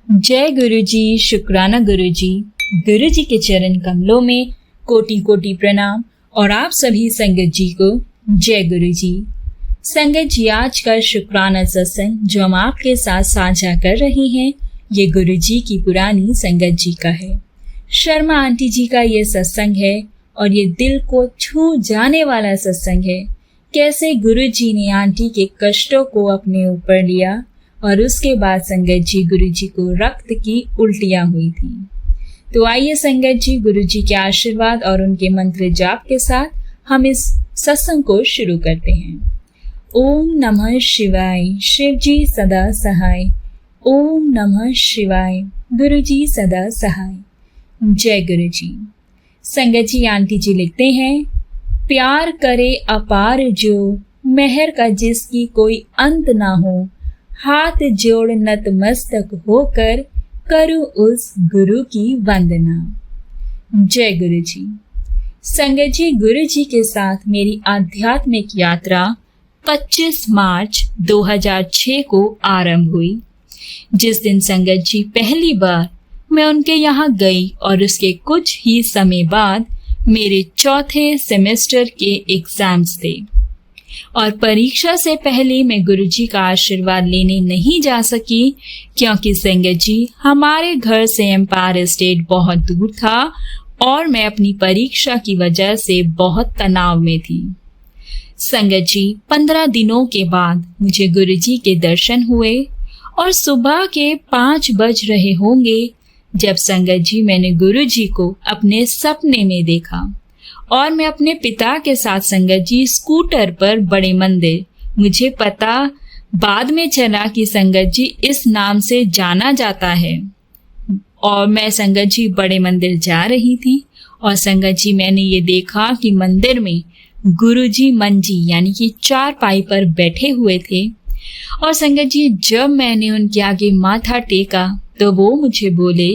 जय गुरु जी, शुक्राना गुरु जी। गुरु जी के चरण कमलों में कोटि कोटि प्रणाम और आप सभी संगत जी को जय गुरु जी। संगत जी, आज का शुक्राना सत्संग जो हम आपके साथ साझा कर रहे हैं, ये गुरु जी की पुरानी संगत जी का है। शर्मा आंटी जी का ये सत्संग है और ये दिल को छू जाने वाला सत्संग है। कैसे गुरु जी ने आंटी के कष्टों को अपने ऊपर लिया और उसके बाद संगत जी गुरु जी को रक्त की उल्टियां हुई थी। तो आइए संगत जी, गुरु जी के आशीर्वाद और उनके मंत्र जाप के साथ हम इस सत्संग को शुरू करते हैं। ओम नमः शिवाय, शिव जी सदा सहाय। ओम नमः शिवाय, गुरु जी सदा सहाय। जय गुरु जी। संगत जी, आंटी जी लिखते हैं, प्यार करे अपार जो, मेहर का जिसकी कोई अंत ना हो, हाथ जोड़ नतमस्तक होकर करूं उस गुरु की वंदना। जय गुरु जी। संगत जी, गुरु जी के साथ मेरी आध्यात्मिक यात्रा 25 मार्च 2006 को आरंभ हुई, जिस दिन संगत जी पहली बार मैं उनके यहाँ गई और उसके कुछ ही समय बाद मेरे चौथे सेमेस्टर के एग्जाम्स थे और परीक्षा से पहले मैं गुरुजी का आशीर्वाद लेने नहीं जा सकी, क्योंकि संगत जी हमारे घर से एम्पायर स्टेट बहुत दूर था और मैं अपनी परीक्षा की वजह से बहुत तनाव में थी। संगत जी, 15 दिनों के बाद मुझे गुरुजी के दर्शन हुए और सुबह के 5 बज रहे होंगे जब संगत जी मैंने गुरुजी को अपने सपने में देखा और मैं अपने पिता के साथ संगत जी स्कूटर पर बड़े मंदिर, मुझे पता बाद में चला कि संगत जी इस नाम से जाना जाता है, और मैं संगत जी बड़े मंदिर जा रही थी और संगत जी मैंने ये देखा कि मंदिर में गुरुजी मंजी यानी कि चारपाई पर बैठे हुए थे। और संगत जी जब मैंने उनके आगे माथा टेका तो वो मुझे बोले,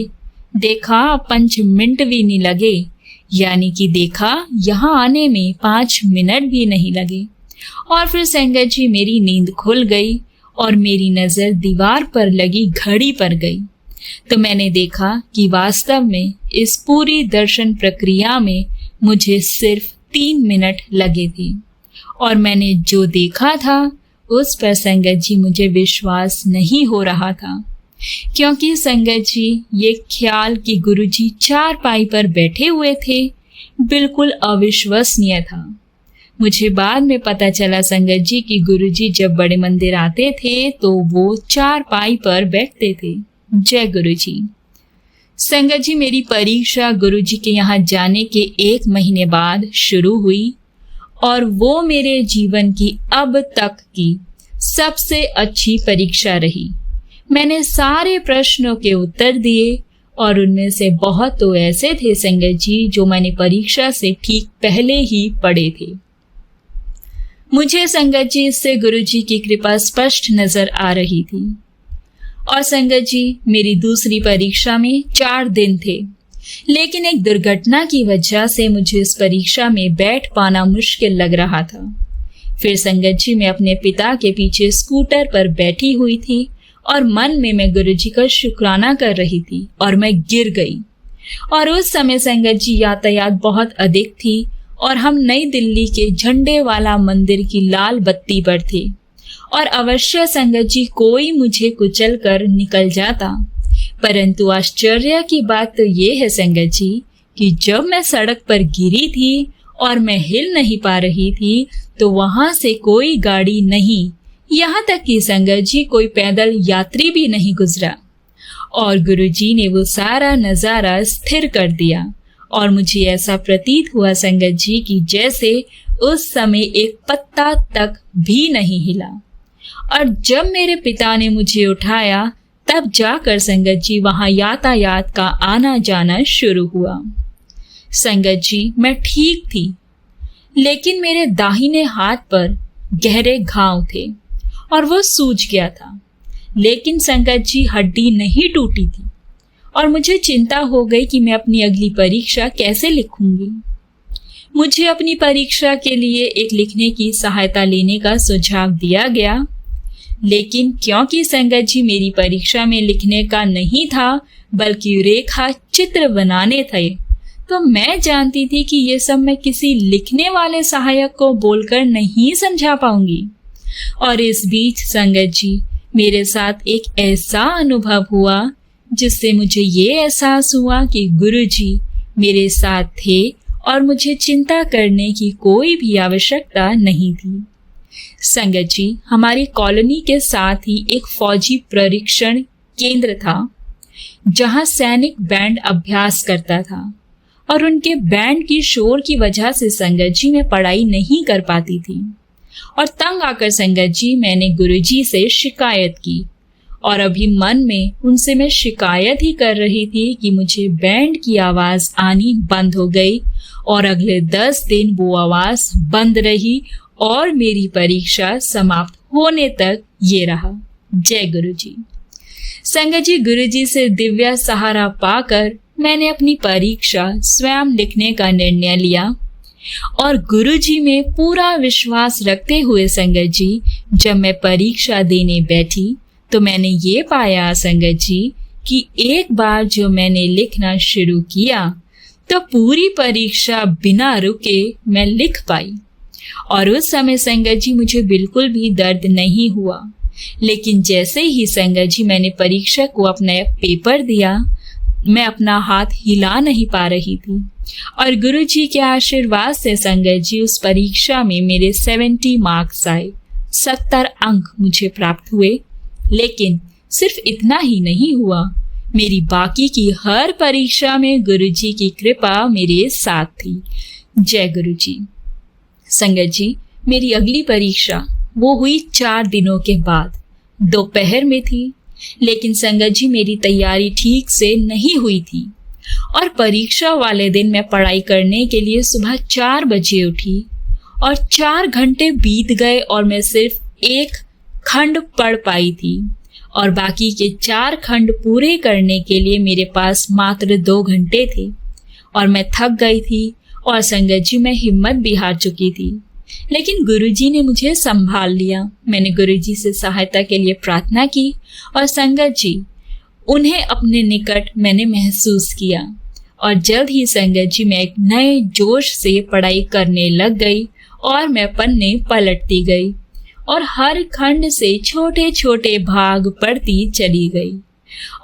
देखा 5 मिनट भी नहीं लगे, यानी कि देखा यहाँ आने में 5 मिनट भी नहीं लगे। और फिर संगत जी मेरी नींद खुल गई और मेरी नजर दीवार पर लगी घड़ी पर गई, तो मैंने देखा कि वास्तव में इस पूरी दर्शन प्रक्रिया में मुझे सिर्फ 3 मिनट लगे थे और मैंने जो देखा था उस पर संगत जी मुझे विश्वास नहीं हो रहा था, क्योंकि संगत जी ये ख्याल कि गुरुजी चारपाई पर बैठे हुए थे बिल्कुल अविश्वसनीय था। मुझे बाद में पता चला संगत जी कि गुरुजी जब बड़े मंदिर आते थे तो वो चारपाई पर बैठते थे। जय गुरुजी। संगत जी, मेरी परीक्षा गुरुजी के यहाँ जाने के 1 महीने बाद शुरू हुई और वो मेरे जीवन की अब तक की सबसे अच्छी परीक्षा रही। मैंने सारे प्रश्नों के उत्तर दिए और उनमें से बहुत तो ऐसे थे संगत जी जो मैंने परीक्षा से ठीक पहले ही पढ़े थे। मुझे संगत जी इससे गुरुजी की कृपा स्पष्ट नजर आ रही थी। और संगत जी मेरी दूसरी परीक्षा में 4 दिन थे, लेकिन एक दुर्घटना की वजह से मुझे इस परीक्षा में बैठ पाना मुश्किल लग रहा था। फिर संगत जी मैं अपने पिता के पीछे स्कूटर पर बैठी हुई थी और मन में मैं गुरुजी का शुक्राना कर रही थी और मैं गिर गई। और उस समय संगत जी यातायात बहुत अधिक थी और हम नई दिल्ली के झंडे वाला मंदिर की लाल बत्ती पर थे और अवश्य संगत जी कोई मुझे कुचल कर निकल जाता। परंतु आश्चर्य की बात तो ये है संगत जी कि जब मैं सड़क पर गिरी थी और मैं हिल नहीं पा रही थी तो वहां से कोई गाड़ी नहीं, यहाँ तक कि संगत जी कोई पैदल यात्री भी नहीं गुजरा और गुरुजी ने वो सारा नजारा स्थिर कर दिया और मुझे ऐसा प्रतीत हुआ संगत जी कि जैसे उस समय एक पत्ता तक भी नहीं हिला। और जब मेरे पिता ने मुझे उठाया तब जाकर संगत जी वहां यातायात का आना जाना शुरू हुआ। संगत जी मैं ठीक थी, लेकिन मेरे दाहिने हाथ पर गहरे घाव थे और वो सूज गया था, लेकिन संगत जी हड्डी नहीं टूटी थी और मुझे चिंता हो गई कि मैं अपनी अगली परीक्षा कैसे लिखूंगी। मुझे अपनी परीक्षा के लिए एक लिखने की सहायता लेने का सुझाव दिया गया, लेकिन क्योंकि संगत जी मेरी परीक्षा में लिखने का नहीं था बल्कि रेखा चित्र बनाने थे, तो मैं जानती थी कि ये सब मैं किसी लिखने वाले सहायक को बोलकर नहीं समझा पाऊंगी। और इस बीच संगत जी मेरे साथ एक ऐसा अनुभव हुआ जिससे मुझे ये एहसास हुआ कि गुरुजी मेरे साथ थे और मुझे चिंता करने की कोई भी आवश्यकता नहीं थी। संगत जी, हमारी कॉलोनी के साथ ही एक फौजी प्रशिक्षण केंद्र था जहां सैनिक बैंड अभ्यास करता था और उनके बैंड की शोर की वजह से संगत जी मैं पढ़ाई नहीं कर पाती थी। और तंग आकर संगत जी मैंने गुरुजी से शिकायत की और अभी मन में उनसे मैं शिकायत ही कर रही थी कि मुझे बैंड की आवाज आनी बंद हो गई और अगले 10 दिन वो आवाज बंद रही और मेरी परीक्षा समाप्त होने तक ये रहा। जय गुरुजी। संगत जी, गुरुजी से दिव्य सहारा पाकर मैंने अपनी परीक्षा स्वयं लिखने का निर्णय लिया और गुरुजी में पूरा विश्वास रखते हुए संगत जी जब मैं परीक्षा देने बैठी तो मैंने ये पाया संगत जी कि एक बार जो मैंने लिखना शुरू किया तो पूरी परीक्षा बिना रुके मैं लिख पाई। और उस समय संगत जी मुझे बिल्कुल भी दर्द नहीं हुआ, लेकिन जैसे ही संगत जी मैंने परीक्षा को अपना पेपर दिया मैं अपना हाथ हिला नहीं पा रही थी और गुरुजी के आशीर्वाद से संगत जी उस परीक्षा में मेरे 70 मार्क्स आए, 70 अंक मुझे प्राप्त हुए। लेकिन सिर्फ इतना ही नहीं हुआ, मेरी बाकी की हर परीक्षा में गुरुजी की कृपा मेरे साथ थी। जय गुरुजी। संगत जी, मेरी अगली परीक्षा वो हुई 4 दिनों के बाद, दोपहर में थी। लेकिन संगत जी मेरी तैयारी ठीक से नहीं हुई थी और परीक्षा वाले दिन मैं पढ़ाई करने के लिए सुबह 4 बजे उठी और 4 घंटे बीत गए और मैं सिर्फ एक खंड पढ़ पाई थी और बाकी के 4 खंड पूरे करने के लिए मेरे पास मात्र 2 घंटे थे और मैं थक गई थी और संगत जी मैं हिम्मत भी हार चुकी थी। लेकिन गुरुजी ने मुझे संभाल लिया। मैंने गुरुजी से सहायता के लिए प्रार्थना की और संगत जी उन्हें अपने निकट मैंने महसूस किया और जल्द ही संगत जी मैं एक नए जोश से पढ़ाई करने लग गई और मैं पन्ने पलटती गई और हर खंड से छोटे छोटे भाग पढ़ती चली गई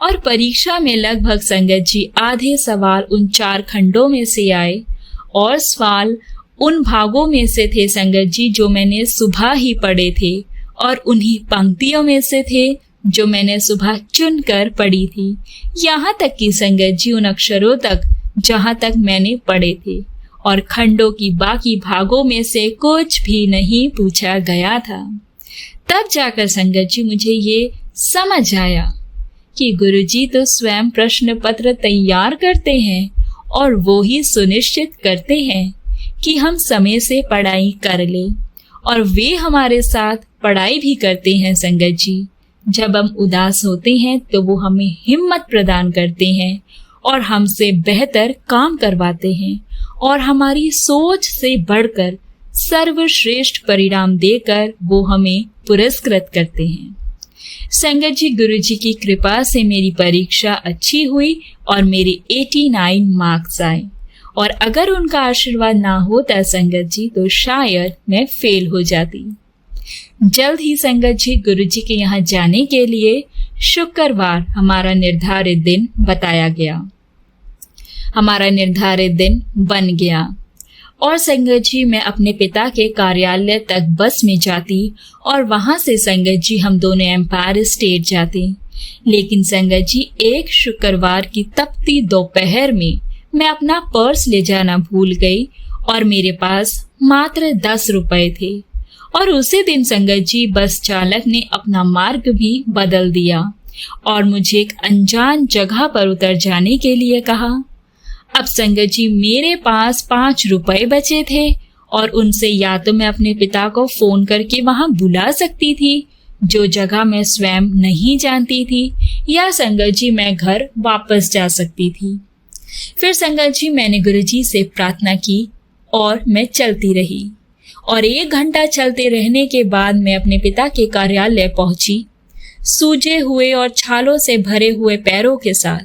और परीक्षा में लगभग संगत जी आधे सवाल उन 4 खंडों में से आए और सवाल उन भागों में से थे संगत जी जो मैंने सुबह ही पढ़े थे और उन्हीं पंक्तियों में से थे जो मैंने सुबह चुनकर पढ़ी थी, यहाँ तक कि संगत जी उन अक्षरों तक जहाँ तक मैंने पढ़े थे और खंडों की बाकी भागों में से कुछ भी नहीं पूछा गया था। तब जाकर संगत जी मुझे ये समझ आया कि गुरुजी तो स्वयं प्रश्न पत्र तैयार करते हैं और वो ही सुनिश्चित करते हैं कि हम समय से पढ़ाई कर लें और वे हमारे साथ पढ़ाई भी करते हैं संगत जी। जब हम उदास होते हैं तो वो हमें हिम्मत प्रदान करते हैं और हमसे बेहतर काम करवाते हैं और हमारी सोच से बढ़कर सर्वश्रेष्ठ परिणाम देकर वो हमें पुरस्कृत करते हैं। संगत जी, गुरुजी की कृपा से मेरी परीक्षा अच्छी हुई और मेरे 89 मार्क्स आए और अगर उनका आशीर्वाद ना होता संगत जी तो शायद मैं फेल हो जाती। जल्द ही संगत जी गुरुजी के यहाँ जाने के लिए शुक्रवार हमारा निर्धारित दिन बताया गया। हमारा निर्धारित दिन बन गया और संगत जी मैं अपने पिता के कार्यालय तक बस में जाती और वहां से संगत जी हम दोनों एम्पायर स्टेट जाते। लेकिन संगत जी एक शुक्रवार की तपती दोपहर में मैं अपना पर्स ले जाना भूल गई और मेरे पास मात्र 10 रुपए थे और उसी दिन संगत जी बस चालक ने अपना मार्ग भी बदल दिया और मुझे एक अनजान जगह पर उतर जाने के लिए कहा। अब संगत जी मेरे पास 5 रुपए बचे थे और उनसे या तो मैं अपने पिता को फोन करके वहां बुला सकती थी जो जगह मैं स्वयं नहीं जानती थी, या संगत जी मैं घर वापस जा सकती थी। फिर संगत जी मैंने गुरुजी से प्रार्थना की और मैं चलती रही और 1 घंटा चलते रहने के बाद मैं अपने पिता के कार्यालय पहुंची, सूजे हुए और छालों से भरे हुए पैरों के साथ।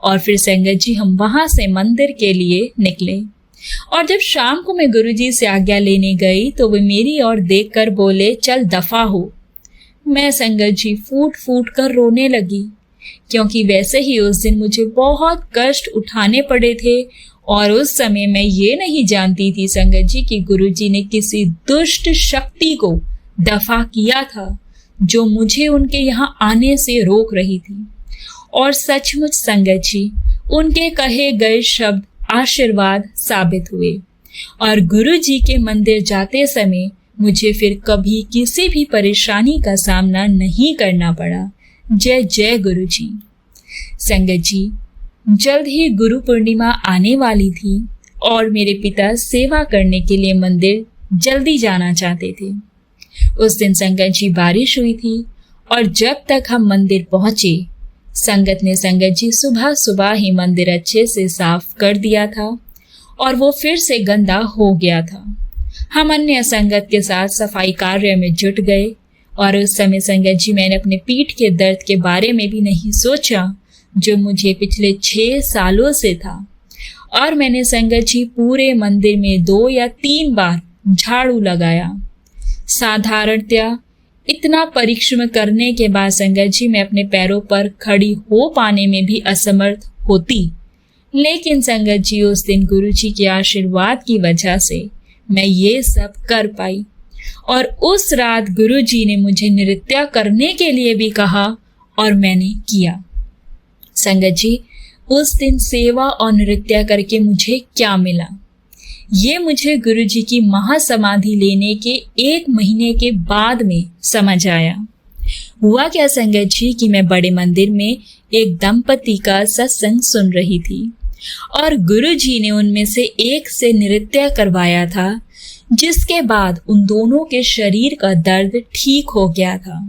और फिर संगत जी हम वहां से मंदिर के लिए निकले। और जब शाम को मैं गुरुजी से आज्ञा लेने गई तो वे मेरी ओर देखकर बोले, चल दफा हो। मैं संगत जी फूट फूट कर रोने लगी, क्योंकि वैसे ही उस दिन मुझे बहुत कष्ट उठाने पड़े थे। और उस समय मैं ये नहीं जानती थी संगत जी कि गुरुजी ने किसी दुष्ट शक्ति को दफा किया था जो मुझे उनके यहाँ आने से रोक रही थी। और सचमुच संगत जी उनके कहे गए शब्द आशीर्वाद साबित हुए। और गुरुजी के मंदिर जाते समय मुझे फिर कभी किसी भी परेशानी का सामना नहीं करना पड़ा। जय जय गुरुजी। संगत जी जल्द ही गुरु पूर्णिमा आने वाली थी और मेरे पिता सेवा करने के लिए मंदिर जल्दी जाना चाहते थे। उस दिन संगत जी बारिश हुई थी और जब तक हम मंदिर पहुंचे संगत ने संगत जी सुबह सुबह ही मंदिर अच्छे से साफ कर दिया था और वो फिर से गंदा हो गया था। हम अन्य संगत के साथ सफाई कार्य में जुट गए और उस समय संगत जी मैंने अपने पीठ के दर्द के बारे में भी नहीं सोचा जो मुझे पिछले 6 सालों से था। और मैंने संगत जी पूरे मंदिर में 2 या 3 बार झाड़ू लगाया। साधारणतया इतना परिश्रम करने के बाद संगत जी मैं अपने पैरों पर खड़ी हो पाने में भी असमर्थ होती, लेकिन संगत जी उस दिन गुरुजी के आशीर्वाद की वजह से मैं ये सब कर पाई। और उस रात गुरुजी ने मुझे नृत्य करने के लिए भी कहा और मैंने किया। संगत जी उस दिन सेवा और नृत्य करके मुझे क्या मिला, ये मुझे गुरुजी की महासमाधि लेने के 1 महीने के बाद में समझ आया। हुआ क्या संगत जी कि मैं बड़े मंदिर में एक दंपति का सत्संग सुन रही थी और गुरुजी ने उनमें से एक से नृत्य करवाया था, जिसके बाद उन दोनों के शरीर का दर्द ठीक हो गया था।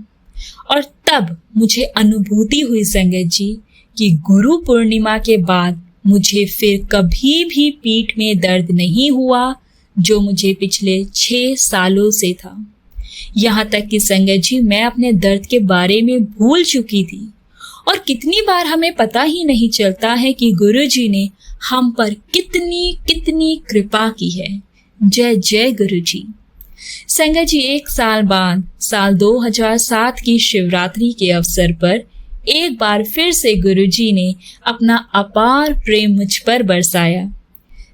और तब मुझे अनुभूति हुई संगत जी कि गुरु पूर्णिमा के बाद मुझे फिर कभी भी पीठ में दर्द नहीं हुआ जो मुझे पिछले 6 सालों से था। यहाँ तक कि संगत जी मैं अपने दर्द के बारे में भूल चुकी थी। और कितनी बार हमें पता ही नहीं चलता है कि गुरुजी ने हम पर कितनी कितनी कृपा की है। जय जय गुरुजी। संगत जी 1 साल बाद साल 2007 की शिवरात्रि के अवसर पर एक बार फिर से गुरुजी ने अपना अपार प्रेम मुझ पर बरसाया।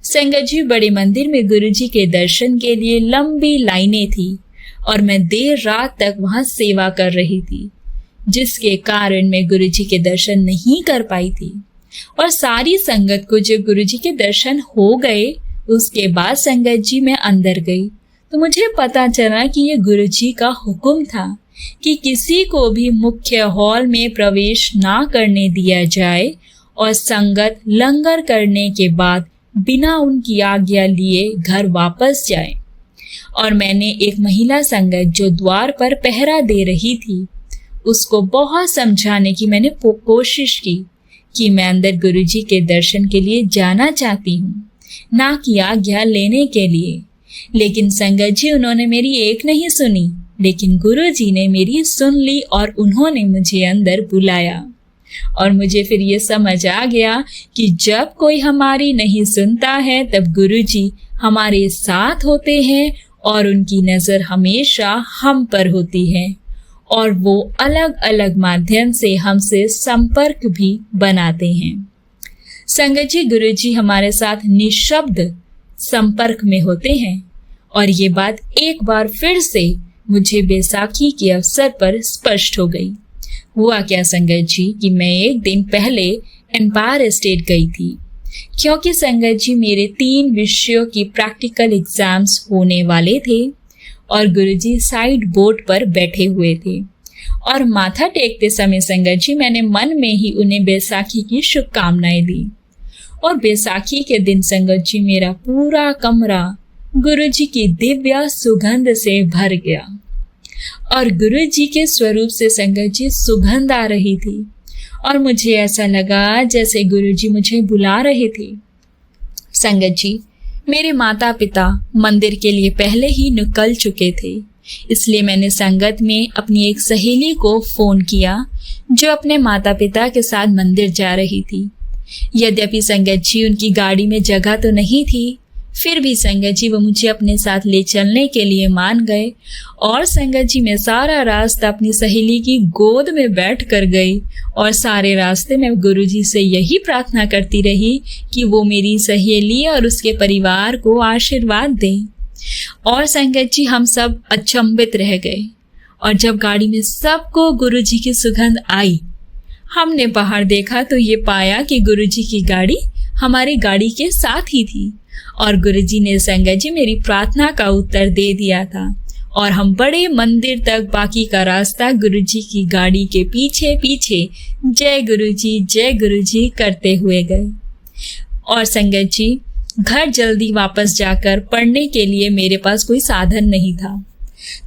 संगत जी बड़े मंदिर में गुरुजी के दर्शन के लिए लंबी लाइनें थी और मैं देर रात तक वहां सेवा कर रही थी, जिसके कारण मैं गुरुजी के दर्शन नहीं कर पाई थी। और सारी संगत को जब गुरुजी के दर्शन हो गए उसके बाद संगत जी मैं अंदर गई तो मुझे पता चला कि ये गुरुजी का हुक्म था कि किसी को भी मुख्य हॉल में प्रवेश ना करने दिया जाए और संगत लंगर करने के बाद बिना उनकी आज्ञा लिए घर वापस जाए। और मैंने एक महिला संगत जो द्वार पर पहरा दे रही थी उसको बहुत समझाने की मैंने कोशिश की कि मैं अंदर गुरुजी के दर्शन के लिए जाना चाहती हूँ, ना कि आज्ञा लेने के लिए। लेकिन संगत जी उन्होंने मेरी एक नहीं सुनी, लेकिन गुरुजी ने मेरी सुन ली और उन्होंने मुझे अंदर बुलाया। और मुझे फिर ये समझ आ गया कि जब कोई हमारी नहीं सुनता है तब गुरुजी हमारे साथ होते हैं और उनकी नजर हमेशा हम पर होती है और वो अलग अलग माध्यम से हमसे संपर्क भी बनाते हैं। संगत जी गुरुजी हमारे साथ निशब्द संपर्क में होते हैं और ये बात एक बार फिर से मुझे बैसाखी के अवसर पर स्पष्ट हो गई। हुआ क्या संगत जी कि मैं एक दिन पहले एम्पायर स्टेट गई थी, क्योंकि संगत जी मेरे 3 विषयों की प्रैक्टिकल एग्जाम्स होने वाले थे और गुरुजी साइड बोर्ड पर बैठे हुए थे। और माथा टेकते समय संगत जी मैंने मन में ही उन्हें बैसाखी की शुभकामनाएं दी। और बैसाखी के दिन संगत जी मेरा पूरा कमरा गुरुजी की दिव्य सुगंध से भर गया और गुरुजी के स्वरूप से संगत जी सुगंध आ रही थी और मुझे ऐसा लगा जैसे गुरुजी मुझे बुला रहे थे। संगत जी मेरे माता पिता मंदिर के लिए पहले ही निकल चुके थे, इसलिए मैंने संगत में अपनी एक सहेली को फोन किया जो अपने माता पिता के साथ मंदिर जा रही थी। यद्यपि संगत जी उनकी गाड़ी में जगह तो नहीं थी, फिर भी संगत जी वो मुझे अपने साथ ले चलने के लिए मान गए और संगत जी मैं सारा रास्ता अपनी सहेली की गोद में बैठ कर गई और सारे रास्ते में गुरुजी से यही प्रार्थना करती रही कि वो मेरी सहेली और उसके परिवार को आशीर्वाद दें। और संगत जी हम सब अचंभित रह गए और जब गाड़ी में सबको गुरुजी की सुगंध आई, हमने बाहर देखा तो ये पाया कि गुरुजी की गाड़ी हमारी गाड़ी के साथ ही थी और गुरुजी ने संगत जी मेरी प्रार्थना का उत्तर दे दिया था और हम बड़े मंदिर तक बाकी का रास्ता गुरुजी की गाड़ी के पीछे पीछे जय गुरुजी करते हुए गए। और संगत जी घर जल्दी वापस जाकर पढ़ने के लिए मेरे पास कोई साधन नहीं था,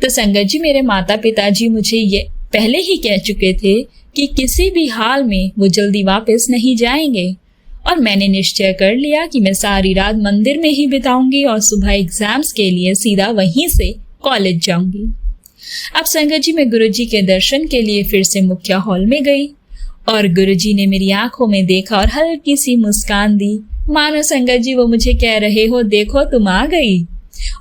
तो संगत जी मेरे माता पिताजी मुझे ये पहले ही कह चुके थे कि किसी भी हाल में वो जल्दी वापस नहीं जाएंगे और मैंने निश्चय कर लिया कि मैं सारी रात मंदिर में ही बिताऊंगी और सुबह एग्जाम्स के लिए सीधा वहीं से कॉलेज जाऊंगी। अब संगत जी मैं गुरुजी के दर्शन के लिए फिर से मुख्य हॉल में गई और गुरुजी ने मेरी आंखों में देखा और हल्की सी मुस्कान दी, मानो संगत जी वो मुझे कह रहे हो देखो तुम आ गई।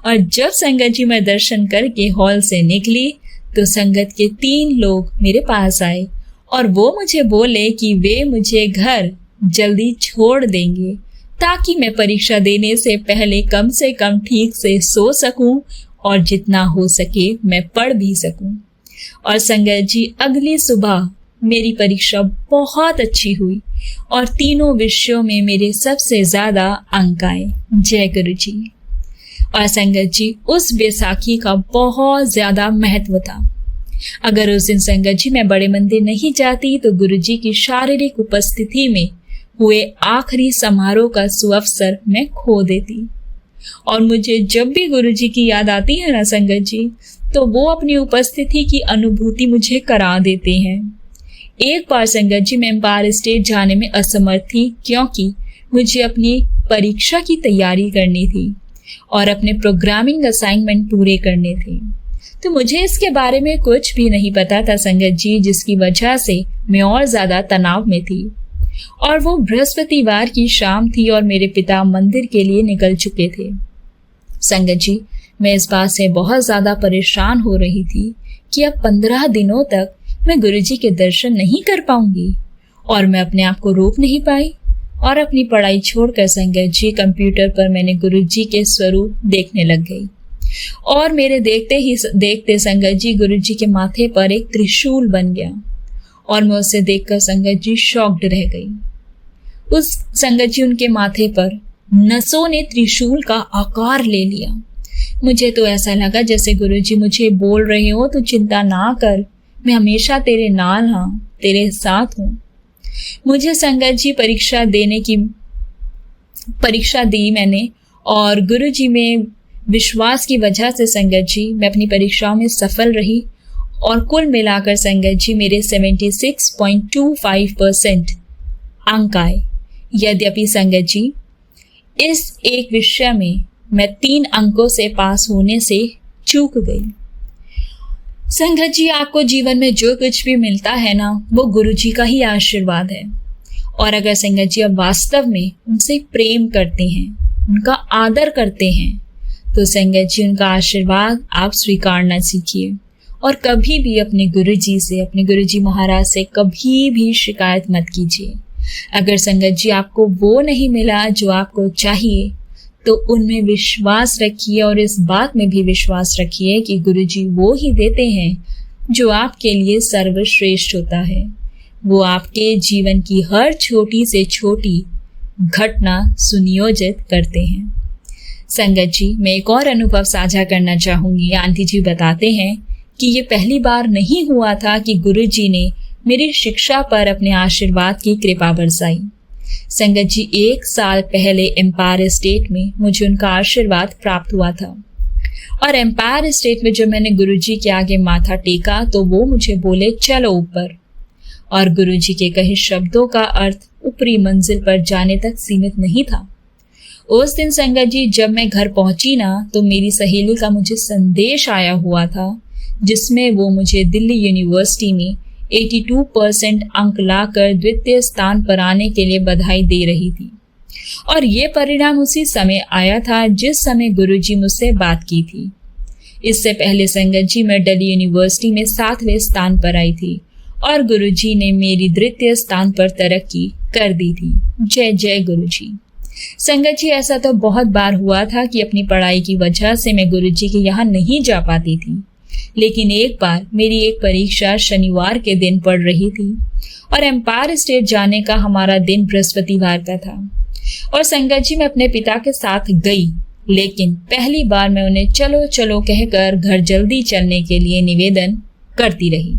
और जब संगत जी मैं दर्शन करके हॉल से निकली तो संगत के 3 लोग मेरे पास आए और वो मुझे बोले कि वे मुझे घर जल्दी छोड़ देंगे ताकि मैं परीक्षा देने से पहले कम से कम ठीक से सो सकूं और जितना हो सके मैं पढ़ भी सकूं। और संगत जी अगली सुबह मेरी परीक्षा बहुत अच्छी हुई और तीनों विषयों में मेरे सबसे ज्यादा अंक आए। जय गुरुजी। और संगत जी उस बैसाखी का बहुत ज्यादा महत्व था। अगर उस दिन संगत जी मैं बड़े मंदिर नहीं जाती तो गुरुजी की शारीरिक उपस्थिति में हुए आखिरी समारोह का सुअवसर मैं खो देती। और मुझे जब भी गुरुजी की याद आती है ना संगत जी, तो वो अपनी उपस्थिति की अनुभूति मुझे करा देते हैं। एक बार संगत जी मैं एम्पायर स्टेट जाने में असमर्थ थी क्योंकि मुझे अपनी परीक्षा की तैयारी करनी थी और अपने प्रोग्रामिंग असाइनमेंट पूरे करने थे, तो मुझे इसके बारे में कुछ भी नहीं पता था संगत जी, जिसकी वजह से मैं और ज्यादा तनाव में थी। और वो बृहस्पतिवार की शाम थी और मेरे पिता मंदिर के लिए निकल चुके थे। संगत जी मैं इस बात से बहुत ज्यादा परेशान हो रही थी कि अब 15 दिनों तक मैं गुरुजी के दर्शन नहीं कर पाऊंगी और मैं अपने आप को रोक नहीं पाई और अपनी पढ़ाई छोड़कर संगत जी कंप्यूटर पर मैंने गुरुजी के स्वरूप देखने लग गई। और मेरे देखते ही देखते संगत जी गुरुजी के माथे पर एक त्रिशूल बन गया और मैं उसे देखकर संगत जी शॉक्ड रह गई। उस संगत जी उनके माथे पर नसों ने त्रिशूल का आकार ले लिया। मुझे तो ऐसा लगा जैसे गुरुजी मुझे बोल रहे हो तो चिंता ना कर, मैं हमेशा तेरे नाल हाँ, तेरे साथ हूँ। मुझे संगत जी परीक्षा दी मैंने और गुरुजी में विश्वास की वजह से संगत जी मैं अपनी परीक्षाओं में सफल रही और कुल मिलाकर संगत जी मेरे 76.25% अंक आए। यद्यपि संगत जी इस एक विषय में मैं 3 अंकों से पास होने से चूक गई। संगत जी आपको जीवन में जो कुछ भी मिलता है ना, वो गुरुजी का ही आशीर्वाद है। और अगर संगत जी आप वास्तव में उनसे प्रेम करते हैं, उनका आदर करते हैं, तो संगत जी उनका आशीर्वाद आप स्वीकारना सीखिए और कभी भी अपने गुरुजी से, अपने गुरुजी महाराज से कभी भी शिकायत मत कीजिए। अगर संगत जी आपको वो नहीं मिला जो आपको चाहिए तो उनमें विश्वास रखिए और इस बात में भी विश्वास रखिए कि गुरुजी वो ही देते हैं जो आपके लिए सर्वश्रेष्ठ होता है। वो आपके जीवन की हर छोटी से छोटी घटना सुनियोजित करते हैं। संगत जी मैं एक और अनुभव साझा करना चाहूंगी। आंटी जी बताते हैं कि ये पहली बार नहीं हुआ था कि गुरुजी ने मेरी शिक्षा पर अपने आशीर्वाद की कृपा बरसाई। संगत जी 1 साल पहले एम्पायर स्टेट में मुझे उनका आशीर्वाद प्राप्त हुआ था और एम्पायर स्टेट में जब मैंने गुरुजी के आगे माथा टेका तो वो मुझे बोले चलो ऊपर। और गुरुजी के कहे शब्दों का अर्थ ऊपरी मंजिल पर जाने तक सीमित नहीं था। उस दिन संगत जी जब मैं घर पहुंची ना, तो मेरी सहेली का मुझे संदेश आया हुआ था, जिसमें वो मुझे दिल्ली यूनिवर्सिटी में 82% अंक लाकर द्वितीय स्थान पर आने के लिए बधाई दे रही थी। और ये परिणाम उसी समय आया था जिस समय गुरुजी मुझसे बात की थी। इससे पहले संगत जी मैं दिल्ली यूनिवर्सिटी में 7वें स्थान पर आई थी और गुरुजी ने मेरी द्वितीय स्थान पर तरक्की कर दी थी। जय जय गुरुजी। संगत जी ऐसा तो बहुत बार हुआ था कि अपनी पढ़ाई की वजह से मैं गुरुजी के यहाँ नहीं जा पाती थी, लेकिन एक बार मेरी एक परीक्षा शनिवार के दिन पड़ रही थी और एम्पायर स्टेट जाने का हमारा दिन बृहस्पतिवार का था। और संगत जी मैं अपने पिता के साथ गई, लेकिन पहली बार मैं उन्हें चलो चलो कहकर घर जल्दी चलने के लिए निवेदन करती रही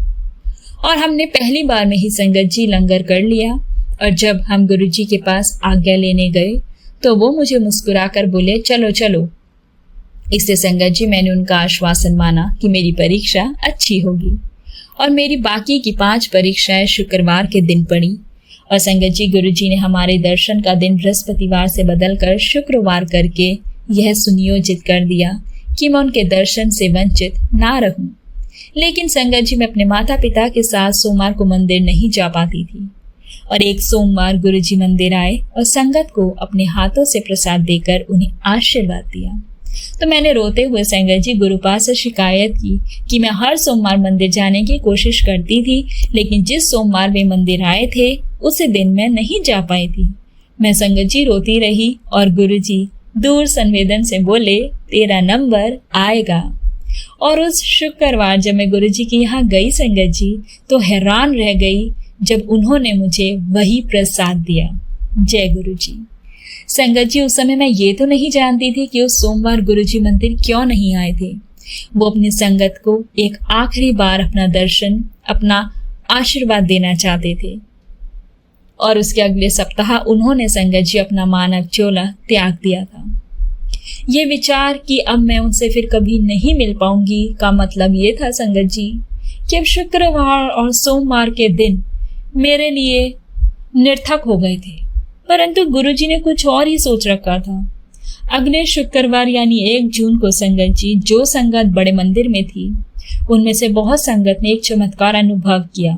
और हमने पहली बार में ही संगत जी लंगर कर लिया। और जब हम गुरुजी के पास आज्ञा लेने गए तो वो मुझे मुस्कुराकर बोले चलो चलो। इससे संगत जी मैंने उनका आश्वासन माना कि मेरी परीक्षा अच्छी होगी और मेरी बाकी की 5 परीक्षाएं शुक्रवार के दिन पड़ी। और संगत जी गुरुजी ने हमारे दर्शन का दिन बृहस्पतिवार से बदलकर शुक्रवार करके यह सुनियोजित कर दिया कि मैं उनके दर्शन से वंचित ना रहूं। लेकिन संगत जी मैं अपने माता पिता के साथ सोमवार को मंदिर नहीं जा पाती थी और एक सोमवार गुरुजी मंदिर आए और संगत को अपने हाथों से प्रसाद देकर उन्हें आशीर्वाद दिया। तो मैंने रोते हुए संगत जी गुरुपाद से शिकायत की कि मैं हर सोमवार मंदिर जाने की कोशिश करती थी, लेकिन जिस सोमवार वे मंदिर आए थे उसी दिन मैं नहीं जा पाई थी। मैं संगत जी रोती रही और गुरुजी दूर संवेदन से बोले तेरा नंबर आएगा। और उस शुक्रवार जब मैं गुरुजी के यहाँ गई संगत जी, तो हैरान रह गई जब उन्होंने मुझे वही प्रसाद दिया। जय गुरुजी। संगत जी उस समय मैं ये तो नहीं जानती थी कि उस सोमवार गुरुजी मंदिर क्यों नहीं आए थे। वो अपनी संगत को एक आखिरी बार अपना दर्शन, अपना आशीर्वाद देना चाहते थे और उसके अगले सप्ताह उन्होंने संगत जी अपना मानव चोला त्याग दिया था। ये विचार कि अब मैं उनसे फिर कभी नहीं मिल पाऊंगी का मतलब ये था संगत जी कि अब शुक्रवार और सोमवार के दिन मेरे लिए निरर्थक हो गए थे। परंतु गुरुजी ने कुछ और ही सोच रखा था। अगले शुक्रवार यानी 1 जून को संगत जी जो संगत बड़े मंदिर में थी, उनमें से बहुत संगत ने एक चमत्कार अनुभव किया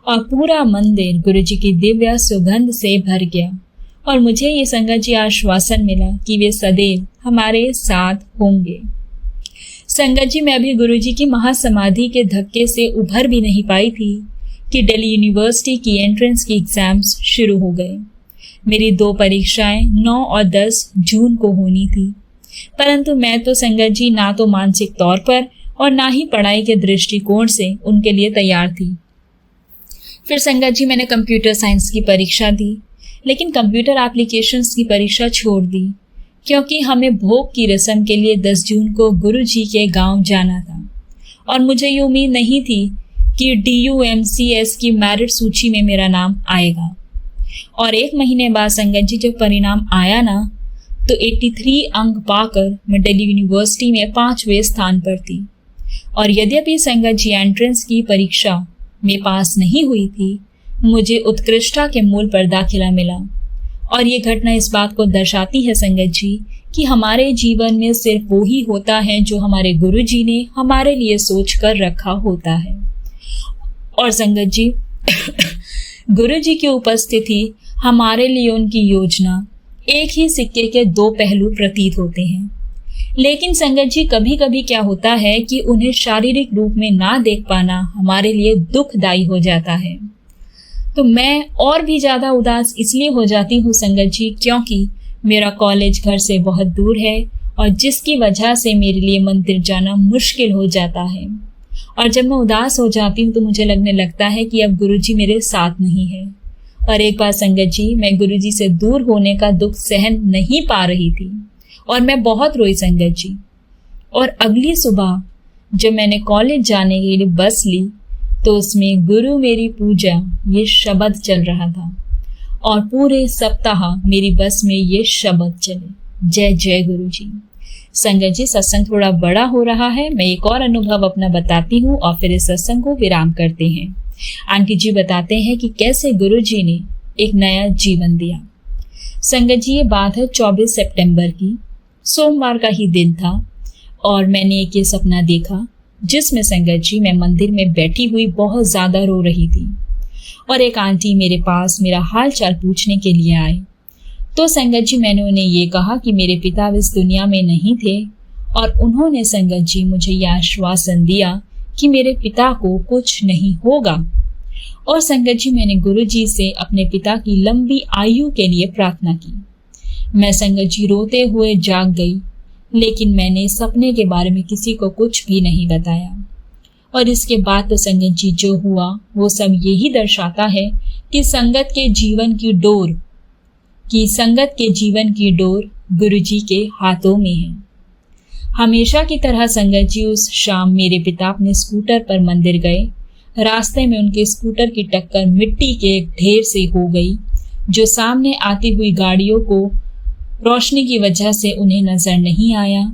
और पूरा मंदिर गुरुजी की दिव्य सुगंध से भर गया। और मुझे ये संगत जी आश्वासन मिला कि वे सदैव हमारे साथ होंगे। संगत जी मैं अभी गुरुजी की महासमाधि के धक्के से उभर भी नहीं पाई थी कि दिल्ली यूनिवर्सिटी की एंट्रेंस की एग्जाम्स शुरू हो गए। मेरी 2 परीक्षाएं 9 और 10 जून को होनी थी, परंतु मैं तो संगत जी ना तो मानसिक तौर पर और ना ही पढ़ाई के दृष्टिकोण से उनके लिए तैयार थी। फिर संगत जी मैंने कंप्यूटर साइंस की परीक्षा दी, लेकिन कंप्यूटर एप्लीकेशंस की परीक्षा छोड़ दी क्योंकि हमें भोग की रस्म के लिए 10 जून को गुरुजी के गांव जाना था और मुझे ये उम्मीद नहीं थी कि DUMCS की मेरिट सूची में मेरा नाम आएगा। और 1 महीने बाद संगत जी जब परिणाम आया ना, तो 83 अंक पाकर मैं दिल्ली यूनिवर्सिटी में 5वें स्थान पर थी। और यद्यपि संगत जी एंट्रेंस की परीक्षा में पास नहीं हुई थी, मुझे उत्कृष्टता के मूल पर दाखिला मिला। और ये घटना इस बात को दर्शाती है संगत जी कि हमारे जीवन में सिर्फ वो ही होता है जो हमारे गुरुजी ने हमारे लिए सोच कर रखा होता है। और संगत जी गुरुजी की उपस्थिति हमारे लिए उनकी योजना एक ही सिक्के के 2 पहलू प्रतीत होते हैं। लेकिन संगत जी कभी कभी क्या होता है कि उन्हें शारीरिक रूप में ना देख पाना हमारे लिए दुखदायी हो जाता है। तो मैं और भी ज्यादा उदास इसलिए हो जाती हूँ संगत जी क्योंकि मेरा कॉलेज घर से बहुत दूर है और जिसकी वजह से मेरे लिए मंदिर जाना मुश्किल हो जाता है। और जब मैं उदास हो जाती हूँ तो मुझे लगने लगता है कि अब गुरुजी मेरे साथ नहीं है। और एक बार संगत जी मैं गुरुजी से दूर होने का दुख सहन नहीं पा रही थी और मैं बहुत रोई संगत जी। और अगली सुबह जब मैंने कॉलेज जाने के लिए बस ली तो उसमें गुरु मेरी पूजा ये शब्द चल रहा था और पूरे सप्ताह मेरी बस में ये शब्द चले। जय जय गुरुजी। संगत जी सत्संग थोड़ा बड़ा हो रहा है, मैं एक और अनुभव अपना बताती हूँ और फिर इस सत्संग को विराम करते हैं। आंटी जी बताते हैं कि कैसे गुरुजी ने एक नया जीवन दिया। संगत जी, ये बात है 24 सितंबर की, सोमवार का ही दिन था और मैंने एक ये सपना देखा जिसमें संगत जी मैं मंदिर में बैठी हुई बहुत ज़्यादा रो रही थी और एक आंटी मेरे पास मेरा हाल चाल पूछने के लिए आए। तो संगत जी मैंने उन्हें ये कहा कि मेरे पिता इस दुनिया में नहीं थे और उन्होंने संगत जी मुझे यह आश्वासन दिया कि मेरे पिता को कुछ नहीं होगा। और संगत जी मैंने गुरु जी से अपने पिता की लंबी आयु के लिए प्रार्थना की। मैं संगत जी रोते हुए जाग गई, लेकिन मैंने सपने के बारे में किसी को कुछ भी नहीं बताया। और इसके बाद तो संगत जी जो हुआ वो सब यही दर्शाता है कि संगत के जीवन की डोर गुरु जी के हाथों में है। हमेशा की तरह संगत जी उस शाम मेरे पिता अपने स्कूटर पर मंदिर गए। रास्ते में उनके स्कूटर की टक्कर मिट्टी के एक ढेर से हो गई, जो सामने आती हुई गाड़ियों को रोशनी की वजह से उन्हें नजर नहीं आया।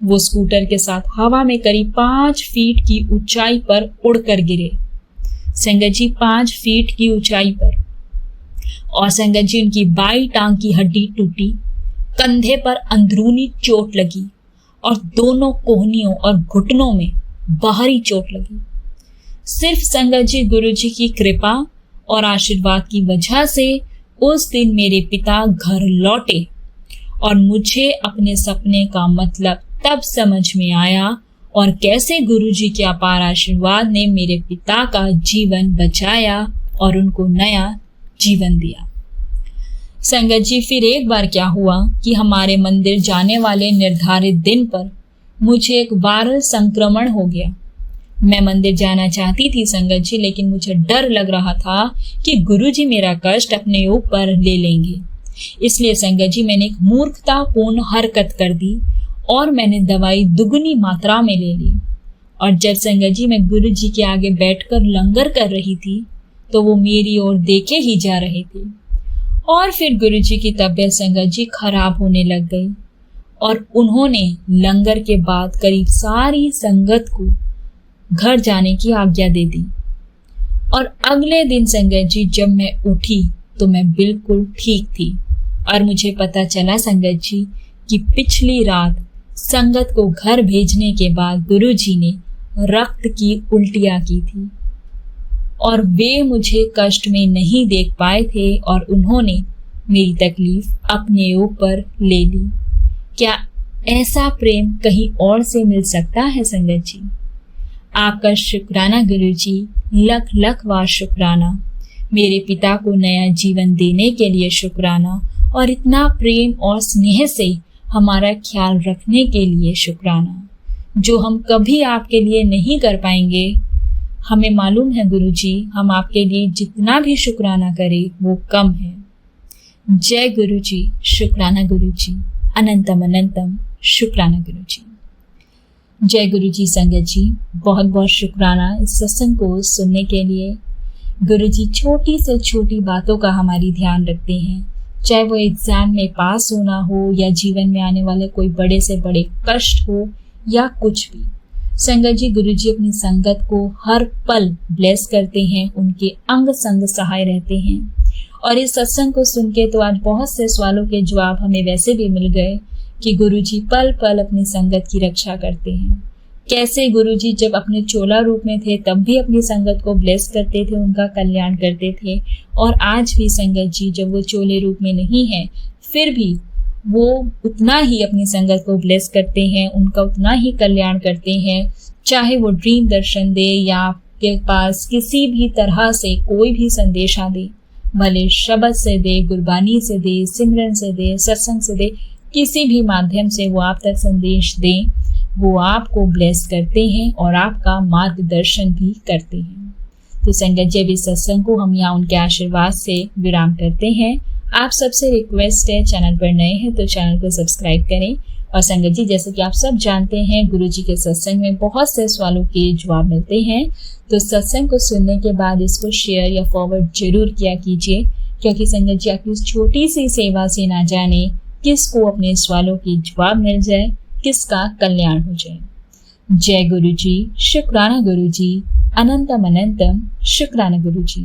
वो स्कूटर के साथ हवा में करीब 5 फीट की ऊंचाई पर उड़कर गिरे। संगत जी 5 फीट की ऊंचाई पर। और संगत जी उनकी बाई टांग की हड्डी टूटी, कंधे पर अंदरूनी चोट लगी और दोनों कोहनियों और घुटनों में बाहरी चोट लगी। सिर्फ संगत जी गुरु जी की कृपा और आशीर्वाद की वजह से उस दिन मेरे पिता घर लौटे और मुझे अपने सपने का मतलब तब समझ में आया और कैसे गुरु जी के अपार आशीर्वाद ने मेरे पिता का जीवन बचाया और उनको नया जीवन दिया। संगत जी फिर एक बार क्या हुआ कि हमारे मंदिर जाने वाले निर्धारित दिन पर मुझे एक वायरल संक्रमण हो गया। मैं मंदिर जाना चाहती थी संगत जी, लेकिन मुझे डर लग रहा था कि गुरुजी मेरा कष्ट अपने ऊपर ले लेंगे। इसलिए संगत जी मैंने एक मूर्खतापूर्ण हरकत कर दी और मैंने दवाई दुगनी मात्रा में ले ली। और जब संगत जी मैं गुरुजी के आगे बैठकर लंगर कर रही थी तो वो मेरी ओर देखे ही जा रहे थे। और फिर गुरुजी की तबीयत संगत जी खराब होने लग गई और उन्होंने लंगर के बाद करीब सारी संगत को घर जाने की आज्ञा दे दी। और अगले दिन संगत जी जब मैं उठी तो मैं बिल्कुल ठीक थी और मुझे पता चला संगत जी कि पिछली रात संगत को घर भेजने के बाद गुरुजी ने रक्त की उल्टियां की थी और वे मुझे कष्ट में नहीं देख पाए थे और उन्होंने मेरी तकलीफ अपने ऊपर ले ली। क्या ऐसा प्रेम कहीं और से मिल सकता है संगत जी? आपका शुक्राना गुरुजी, लख लख बार शुक्राना। मेरे पिता को नया जीवन देने के लिए शुक्राना और इतना प्रेम और स्नेह से हमारा ख्याल रखने के लिए शुक्राना, जो हम कभी आपके लिए नहीं कर पाएंगे। हमें मालूम है गुरुजी, हम आपके लिए जितना भी शुक्राना करें वो कम है। जय गुरुजी, शुक्राना गुरुजी, अनंतम अनंतम शुक्राना गुरुजी। जय गुरुजी संगत जी, बहुत बहुत शुक्राना इस सत्संग को सुनने के लिए। गुरुजी छोटी से छोटी बातों का हमारी ध्यान रखते हैं, चाहे वो एग्जाम में पास होना हो या जीवन में आने वाले कोई बड़े से बड़े कष्ट हो या कुछ भी। संगत जी गुरुजी अपनी संगत को हर पल ब्लेस करते हैं, उनके अंग संग सहाय रहते हैं। और इस सत्संग को सुन के तो आज बहुत से सवालों के जवाब हमें वैसे भी मिल गए कि गुरुजी पल पल अपनी संगत की रक्षा करते हैं। कैसे गुरुजी जब अपने चोला रूप में थे तब भी अपनी संगत को ब्लेस करते थे, उनका कल्याण करते थे। और आज भी संगत जी जब वो चोले रूप में नहीं है फिर भी वो उतना ही अपनी संगत को ब्लेस करते हैं, उनका उतना ही कल्याण करते हैं। चाहे वो ड्रीम दर्शन दे या आपके पास किसी भी तरह से कोई भी संदेशा दे, भले शब्द से दे, गुरबानी से दे, सिमरन से दे, सत्संग से दे, किसी भी माध्यम से वो आप तक संदेश दें, वो आपको ब्लेस करते हैं और आपका मार्गदर्शन भी करते हैं। तो संगत जी भी सत्संग को हम यहाँ उनके आशीर्वाद से विराम करते हैं। आप सबसे रिक्वेस्ट है, चैनल पर नए हैं तो चैनल को सब्सक्राइब करें। और संगत जी जैसे कि आप सब जानते हैं गुरुजी के सत्संग में बहुत से सवालों के जवाब मिलते हैं, तो सत्संग को सुनने के बाद इसको शेयर या फॉरवर्ड जरूर किया कीजिए, क्योंकि संगत जी आपकी इस छोटी सी सेवा से ना जाने किसको अपने सवालों के जवाब मिल जाए, किसका कल्याण हो जाए। जय गुरुजी, शुक्राना गुरुजी, अनंतम अनंतम शुक्राना गुरुजी।